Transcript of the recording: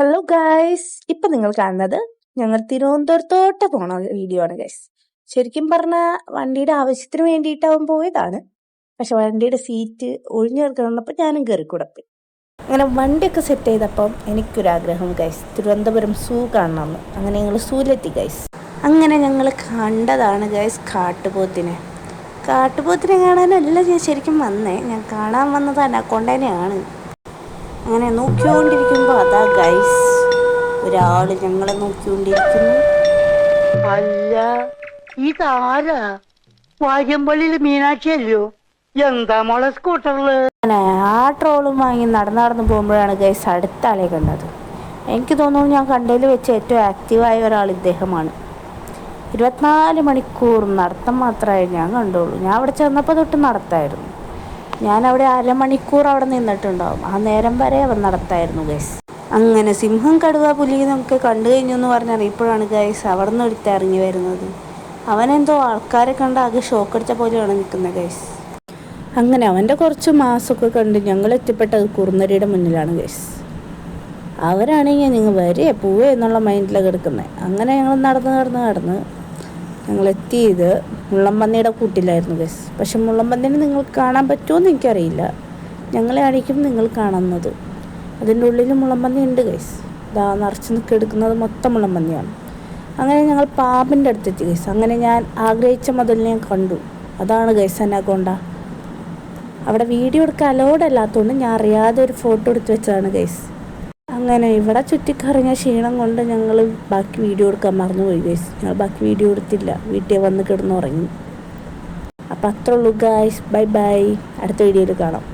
Hello guys, ഇപ്പൊ നിങ്ങൾ കാണുന്നത് ഞങ്ങൾ തിരുവനന്തപുരത്തോട്ട് പോണ വീഡിയോ ആണ് ഗൈസ്. ശരിക്കും പറഞ്ഞാൽ വണ്ടിയുടെ ആവശ്യത്തിന് വേണ്ടിയിട്ടാവും പോയതാണ്. പക്ഷെ വണ്ടിയുടെ സീറ്റ് ഒഴിഞ്ഞു കിടക്കുന്നപ്പോൾ ഞാനും കയറി കൂടപ്പോയി. അങ്ങനെ വണ്ടിയൊക്കെ സെറ്റ് ചെയ്തപ്പം എനിക്കൊരാഗ്രഹം ഗൈസ്, തിരുവനന്തപുരം സൂ കാണണമെന്ന്. അങ്ങനെ ഞങ്ങൾ സൂവിലെത്തി ഗൈസ്. അങ്ങനെ ഞങ്ങൾ കണ്ടതാണ് ഗൈസ് കാട്ടുപോത്തിനെ കാണാനല്ല ഞാൻ ശരിക്കും വന്നേ. ഞാൻ കാണാൻ വന്നത് അനക്കൊണ്ടേനെയാണ്. അങ്ങനെ നോക്കിക്കൊണ്ടിരിക്കുമ്പോൾ അതാ ഗൈസ് ഒരാൾ ഞങ്ങളെ നോക്കിക്കൊണ്ടിരിക്കുന്നു. അല്ല, ഇതാരാ? വാര്യമ്പള്ളിയില് മീനാക്ഷി അല്ലയോ? എന്താ മോളെ സ്കൂട്ടറില്? അങ്ങനെ ആ ട്രോളും വാങ്ങി നടന്നു പോകുമ്പോഴാണ് ഗൈസ് അടുത്ത ആളെ കണ്ടത്. എനിക്ക് തോന്നുന്നു ഞാൻ കണ്ടതിൽ വെച്ച് ഏറ്റവും ആക്റ്റീവായ ഒരാൾ ഇദ്ദേഹമാണ്. 24 മണിക്കൂർ നടത്തം മാത്രമേ ഞാൻ കണ്ടുള്ളൂ. ഞാൻ അവിടെ ചെന്നപ്പോൾ തൊട്ട് നടത്തായിരുന്നു. ഞാൻ അവിടെ അരമണിക്കൂർ അവിടെ നിന്നിട്ടുണ്ടാവും. ആ നേരം വരെ അവൻ നടത്തായിരുന്നു ഗൈസ്. അങ്ങനെ സിംഹം, കടുവ, പുലി നമുക്ക് കണ്ടു കഴിഞ്ഞു എന്ന് പറഞ്ഞാൽ ഇപ്പോഴാണ് ഗൈസ് അവിടെ നിന്ന് എടുത്ത് ഇറങ്ങി വരുന്നത്. അവനെന്തോ ആൾക്കാരെ കണ്ട് ആകെ ഷോക്കടിച്ച പോലെയാണ് നിൽക്കുന്നത് ഗൈസ്. അങ്ങനെ അവൻ്റെ കുറച്ച് മാസമൊക്കെ കണ്ട് ഞങ്ങൾ എത്തിപ്പെട്ടത് കുറുനരിയുടെ മുന്നിലാണ് ഗൈസ്. അവരാണെങ്കിൽ നിങ്ങൾ വരെ പോവേ എന്നുള്ള മൈൻഡിലാണ് കിടക്കുന്നത്. അങ്ങനെ ഞങ്ങൾ നടന്ന് ഞങ്ങൾ എത്തിയത് മുള്ളംപന്നിയുടെ കൂട്ടിലായിരുന്നു ഗൈസ്. പക്ഷെ മുള്ളംപന്നിനെ നിങ്ങൾക്ക് കാണാൻ പറ്റുമോ എന്ന് എനിക്കറിയില്ല. ഞങ്ങളെ ആയിരിക്കും നിങ്ങൾ കാണുന്നത്. അതിൻ്റെ ഉള്ളിൽ മുള്ളംപന്നി ഉണ്ട് ഗൈസ്. ഇതാ നിറച്ച് എടുക്കുന്നത് മൊത്തം മുള്ളംപന്നിയാണ്. അങ്ങനെ ഞങ്ങൾ പാമ്പിൻ്റെ അടുത്തെത്തി ഗൈസ്. അങ്ങനെ ഞാൻ ആഗ്രഹിച്ച മുതൽ ഞാൻ കണ്ടു. അതാണ് ഗൈസ് അനക്കൊണ്ട. അവിടെ വീഡിയോ എടുക്കാൻ അലോഡ് അല്ലാത്തതുകൊണ്ട് ഞാൻ അറിയാതെ ഒരു ഫോട്ടോ എടുത്ത് വെച്ചതാണ് ഗൈസ്. അങ്ങനെ ഇവിടെ ചുറ്റിക്കറങ്ങിയ ക്ഷീണം കൊണ്ട് ഞങ്ങൾ ബാക്കി വീഡിയോ എടുക്കാൻ മറന്നുപോയി ഗൈസ്. ഞങ്ങൾ ബാക്കി വീഡിയോ എടുത്തില്ല, വീട്ടിൽ വന്ന് കിടന്നുറങ്ങി. അപ്പം അത്രേ ഉള്ളൂ ഗൈസ്. ബൈ ബൈ, അടുത്ത വീഡിയോയിൽ കാണാം.